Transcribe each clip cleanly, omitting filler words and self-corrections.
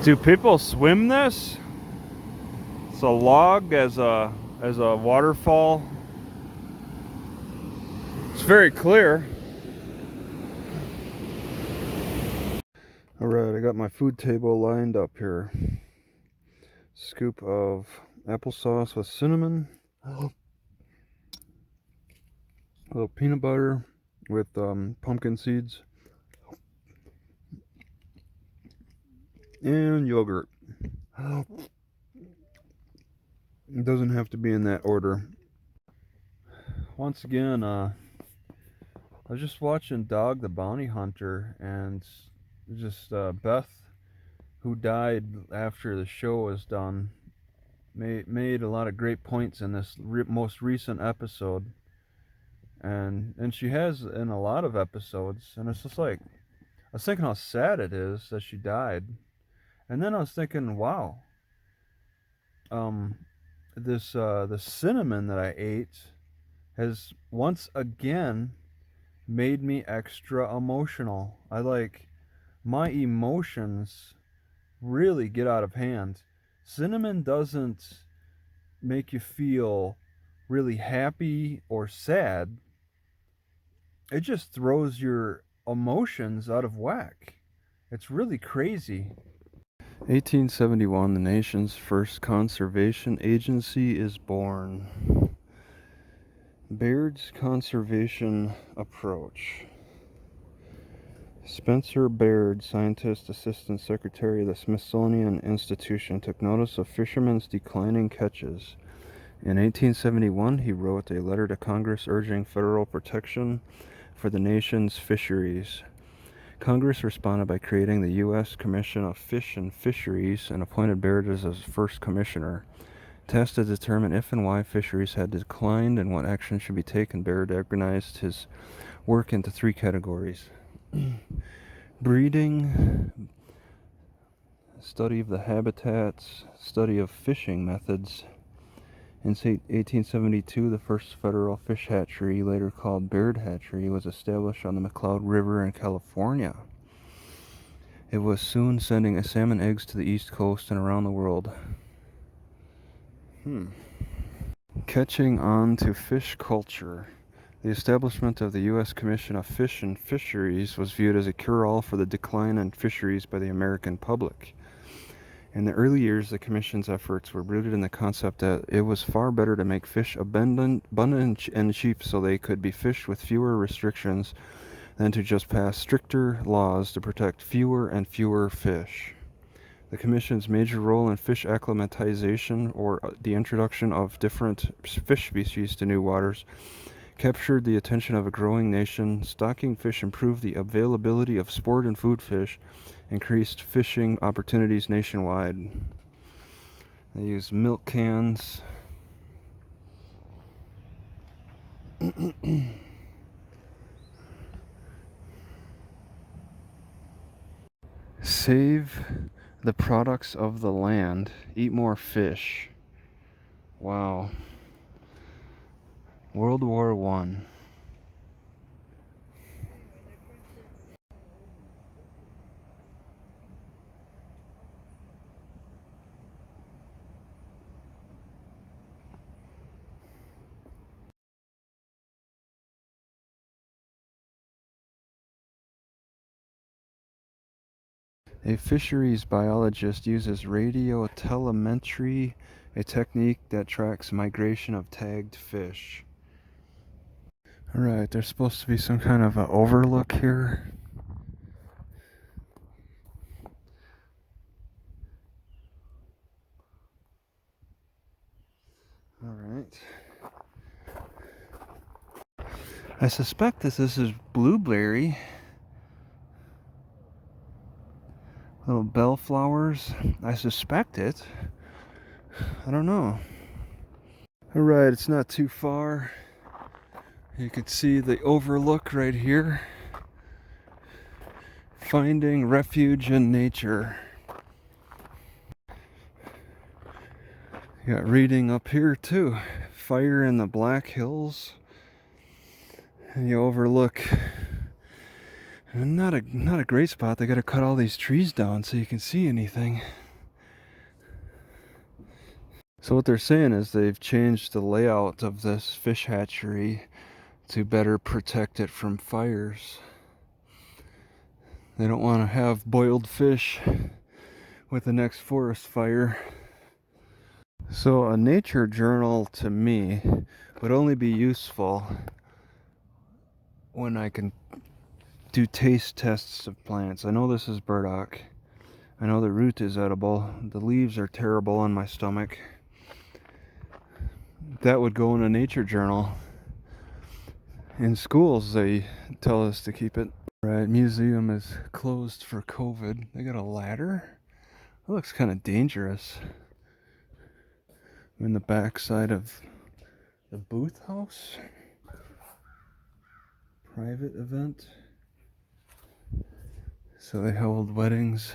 Do people swim this? It's a log as a waterfall. It's very clear. Alright, I got my food table lined up here. Scoop of applesauce with cinnamon. A little peanut butter with pumpkin seeds. And yogurt. It doesn't have to be in that order. Once again, I was just watching Dog the Bounty Hunter, and just Beth, who died after the show was done, made a lot of great points in this most recent episode, and she has in a lot of episodes, and it's just like, I was thinking how sad it is that she died, and then I was thinking, wow, the cinnamon that I ate has once again made me extra emotional. My emotions really get out of hand. Cinnamon doesn't make you feel really happy or sad. It just throws your emotions out of whack. It's really crazy. 1871, the nation's first conservation agency is born. Baird's conservation approach. Spencer Baird, scientist, assistant secretary of the Smithsonian Institution, took notice of fishermen's declining catches. In 1871, he wrote a letter to Congress urging federal protection for the nation's fisheries. Congress responded by creating the U.S. Commission of Fish and Fisheries and appointed Baird as its first commissioner. Tasked to determine if and why fisheries had declined and what action should be taken, Baird organized his work into three categories. Breeding, study of the habitats, study of fishing methods. In 1872, the first federal fish hatchery, later called Baird Hatchery, was established on the McCloud River in California. It was soon sending salmon eggs to the East Coast and around the world. Catching on to fish culture. The establishment of the U.S. Commission of Fish and Fisheries was viewed as a cure-all for the decline in fisheries by the American public. In the early years, the Commission's efforts were rooted in the concept that it was far better to make fish abundant and cheap so they could be fished with fewer restrictions than to just pass stricter laws to protect fewer and fewer fish. The Commission's major role in fish acclimatization, or the introduction of different fish species to new waters, captured the attention of a growing nation. Stocking fish improved the availability of sport and food fish, increased fishing opportunities nationwide. They used milk cans. Save the products of the land. Eat more fish. Wow. World War I. A fisheries biologist uses radiotelemetry, a technique that tracks migration of tagged fish. Alright, there's supposed to be some kind of an overlook here. Alright. I suspect this is blueberry. Little bellflowers. I suspect it. I don't know. Alright, it's not too far. You can see the overlook right here. Finding refuge in nature. You got reading up here too. Fire in the Black Hills. And you overlook And not a great spot. They got to cut all these trees down so you can see anything. So what they're saying is they've changed the layout of this fish hatchery to better protect it from fires. They don't want to have boiled fish with the next forest fire. So a nature journal to me would only be useful when I can do taste tests of plants. I know this is burdock. I know the root is edible. The leaves are terrible on my stomach. That would go in a nature journal. In schools, they tell us to keep it. Right, museum is closed for COVID. They got a ladder? That looks kind of dangerous. I'm in the backside of the booth house. Private event. So they hold weddings.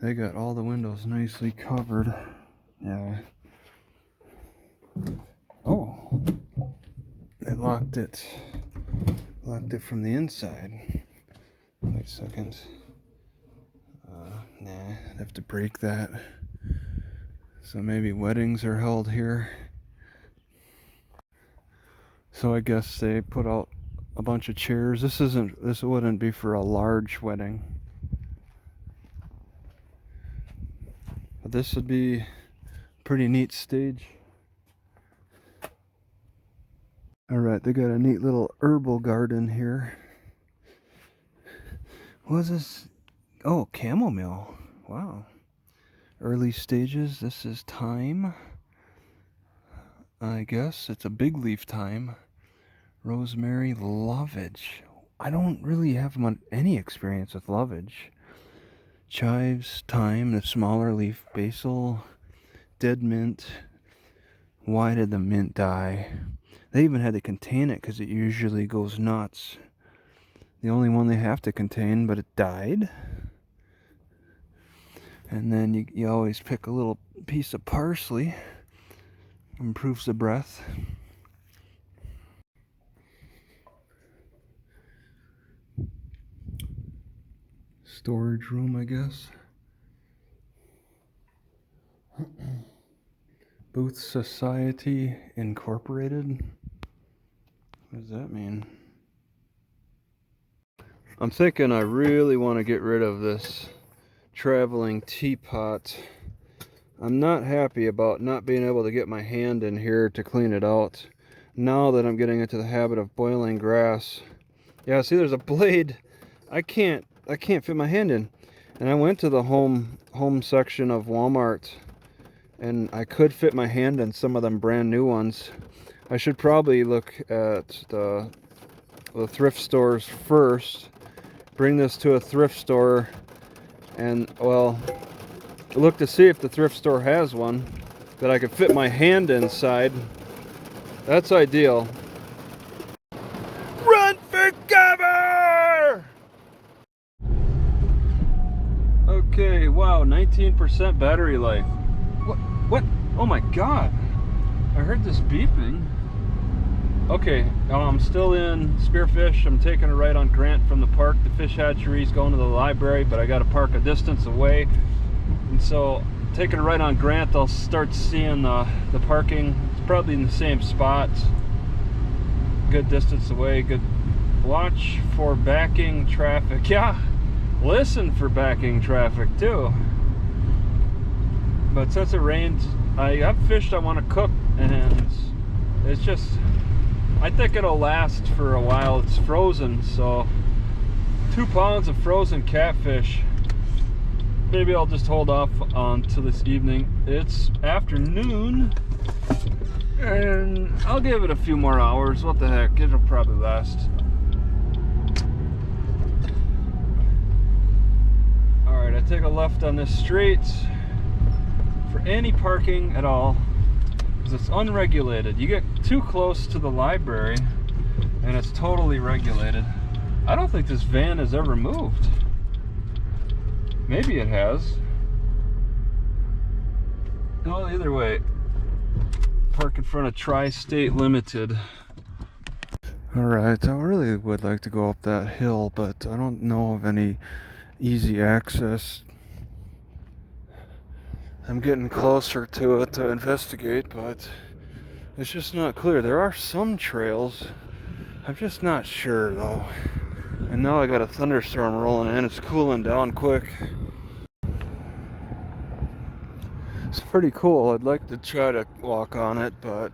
They got all the windows nicely covered. Yeah. Oh. They locked it from the inside. Wait a second. Nah, I'd have to break that. So maybe weddings are held here. So I guess they put out a bunch of chairs. This wouldn't be for a large wedding. But this would be a pretty neat stage. Alright, they got a neat little herbal garden here. What is this? Oh, chamomile. Wow. Early stages. This is thyme. I guess it's a big leaf thyme. Rosemary, lovage. I don't really have any experience with lovage. Chives, thyme, the smaller leaf, basil, dead mint. Why did the mint die? They even had to contain it because it usually goes nuts. The only one they have to contain, but it died. And then you always pick a little piece of parsley. Improves the breath. Storage room, I guess. Booth Society Incorporated. What does that mean? I'm thinking I really want to get rid of this traveling teapot. I'm not happy about not being able to get my hand in here to clean it out. Now that I'm getting into the habit of boiling grass. Yeah, see, there's a blade. I can't fit my hand in. And I went to the home section of Walmart, and I could fit my hand in some of them brand new ones. I should probably look at the thrift stores first. Bring this to a thrift store and, well, look to see if the thrift store has one that I could fit my hand inside. That's ideal. Run for cover! Okay, wow, 19% battery life. What? Oh my god. I heard this beeping. Okay, I'm still in Spearfish. I'm taking a ride on Grant from the park. The Fish Hatchery is going to the library, but I got to park a distance away. And so, taking a ride on Grant, I'll start seeing the parking. It's probably in the same spot. Good distance away. Good. Watch for backing traffic. Yeah, listen for backing traffic too. But since it rained, I have fish I want to cook, and it's just, I think it'll last for a while. It's frozen, so 2 pounds of frozen catfish. Maybe I'll just hold off until this evening. It's afternoon, and I'll give it a few more hours. What the heck, it'll probably last. Alright, I take a left on this street for any parking at all, because it's unregulated. You get too close to the library and it's totally regulated. I don't think this van has ever moved. Maybe it has. Well, either way, park in front of Tri-State Limited. Alright, I really would like to go up that hill, but I don't know of any easy access. I'm getting closer to it to investigate, but it's just not clear. There are some trails. I'm just not sure though. And now I got a thunderstorm rolling in. It's cooling down quick. It's pretty cool. I'd like to try to walk on it, but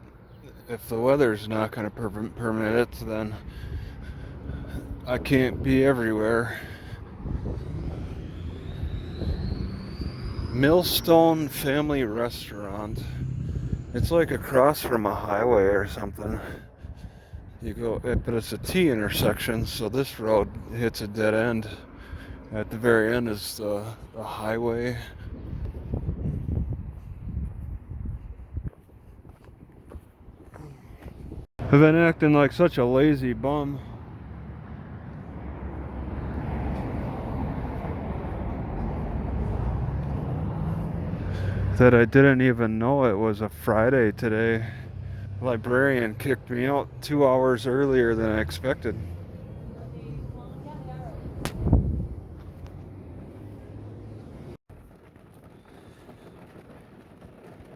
if the weather's not going to permit it, then I can't be everywhere. Millstone Family Restaurant. It's like across from a highway or something. You go, but it's a T intersection, so this road hits a dead end. At the very end is the highway. I've been acting like such a lazy bum. That I didn't even know it was a Friday today. The librarian kicked me out 2 hours earlier than I expected.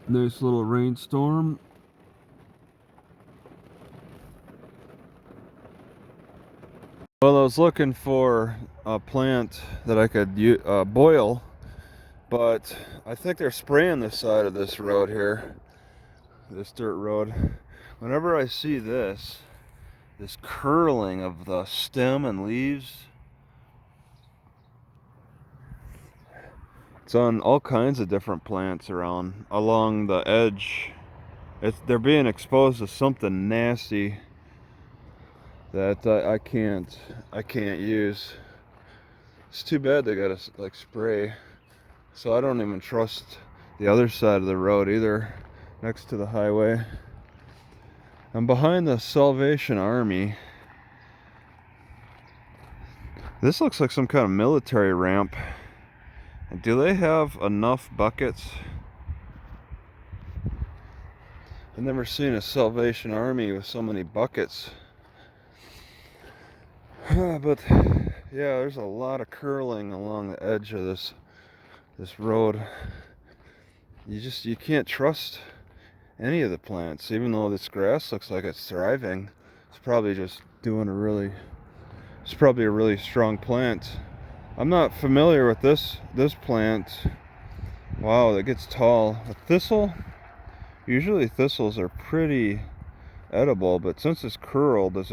Nice little rainstorm. Well, I was looking for a plant that I could boil, but I think they're spraying the side of this road here, this dirt road. Whenever I see this curling of the stem and leaves, it's on all kinds of different plants along the edge. They're being exposed to something nasty that I can't use. It's too bad they gotta like spray. So I don't even trust the other side of the road either, next to the highway. I'm behind the Salvation Army. This looks like some kind of military ramp. Do they have enough buckets? I've never seen a Salvation Army with so many buckets. But yeah, there's a lot of curling along the edge of this road. You can't trust any of the plants, even though this grass looks like it's thriving. It's probably just doing it's probably a really strong plant. I'm not familiar with this plant. Wow, that gets tall. A thistle? Usually thistles are pretty edible, but since it's curled, it's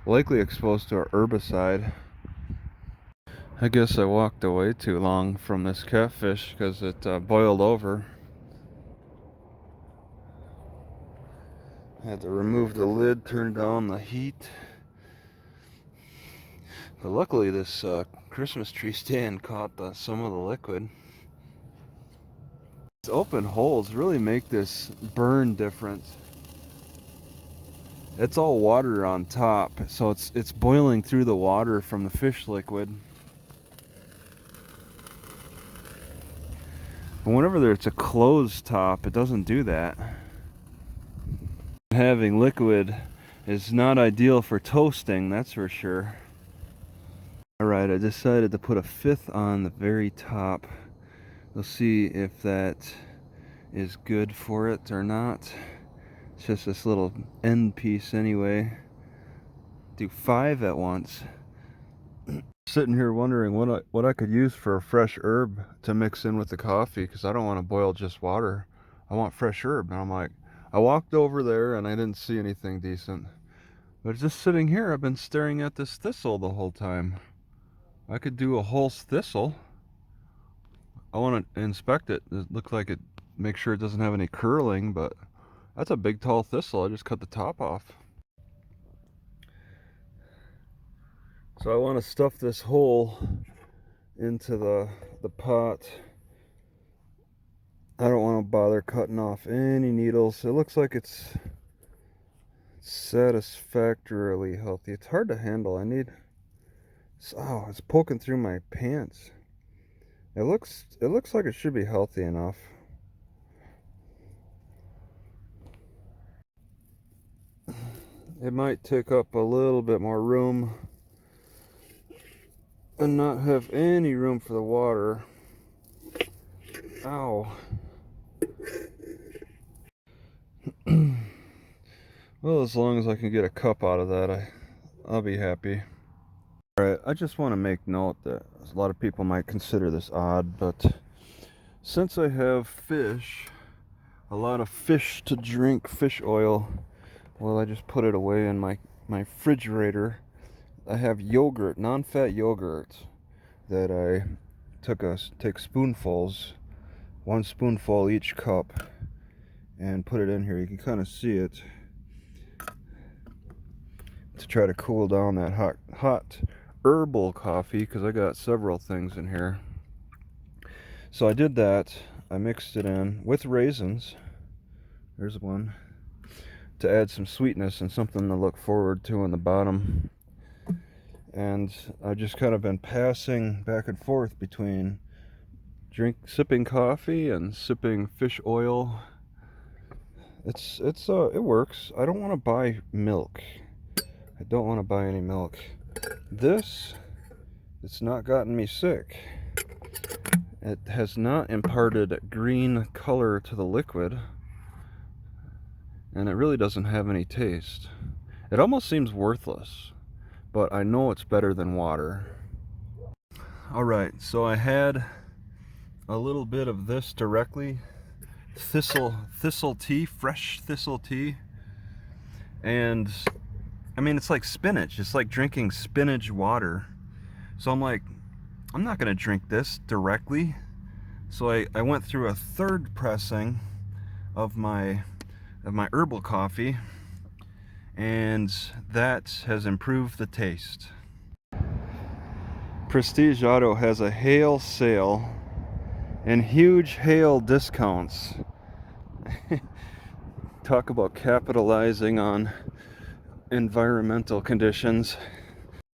likely exposed to a herbicide. I guess I walked away too long from this catfish because it boiled over. I had to remove the lid, turn down the heat. But luckily this Christmas tree stand caught some of the liquid. These open holes really make this burn different. It's all water on top, so it's boiling through the water from the fish liquid. But whenever it's a closed top, it doesn't do that. Having liquid is not ideal for toasting, that's for sure. Alright, I decided to put a fifth on the very top. We'll see if that is good for it or not. It's just this little end piece anyway. Do 5 at once. Sitting here wondering what I could use for a fresh herb to mix in with the coffee, because I don't want to boil just water. I want fresh herb. And I'm like, I walked over there and I didn't see anything decent. But just sitting here, I've been staring at this thistle the whole time. I could do a whole thistle. I want to inspect it. It looks like make sure it doesn't have any curling, but that's a big tall thistle. I just cut the top off. So I want to stuff this hole into the pot. I don't want to bother cutting off any needles. It looks like it's satisfactorily healthy. It's hard to handle. Oh, it's poking through my pants. It looks like it should be healthy enough. it might take up a little bit more room and not have any room for the water. Ow. Well, as long as I can get a cup out of that, I'll be happy. Alright, I just want to make note that a lot of people might consider this odd, but since I have fish, a lot of fish to drink, fish oil, well, I just put it away in my refrigerator. I have yogurt, non-fat yogurt, that I take spoonfuls, 1 spoonful each cup, and put it in here. You can kind of see it, to try to cool down that hot herbal coffee, because I got several things in here. So I did that. I mixed it in with raisins. There's one, to add some sweetness and something to look forward to on the bottom. And I've just kind of been passing back and forth between sipping coffee and sipping fish oil. It works. I don't want to buy milk. I don't want to buy any milk. It's not gotten me sick. It has not imparted green color to the liquid, and it really doesn't have any taste. It almost seems worthless, but I know it's better than water. Alright, so I had a little bit of this directly, thistle tea, fresh thistle tea, and I mean, it's like spinach. It's like drinking spinach water. So I'm like, I'm not gonna drink this directly. So I went through a third pressing of my herbal coffee, and that has improved the taste. Prestige Auto has a hail sale and huge hail discounts. Talk about capitalizing on environmental conditions.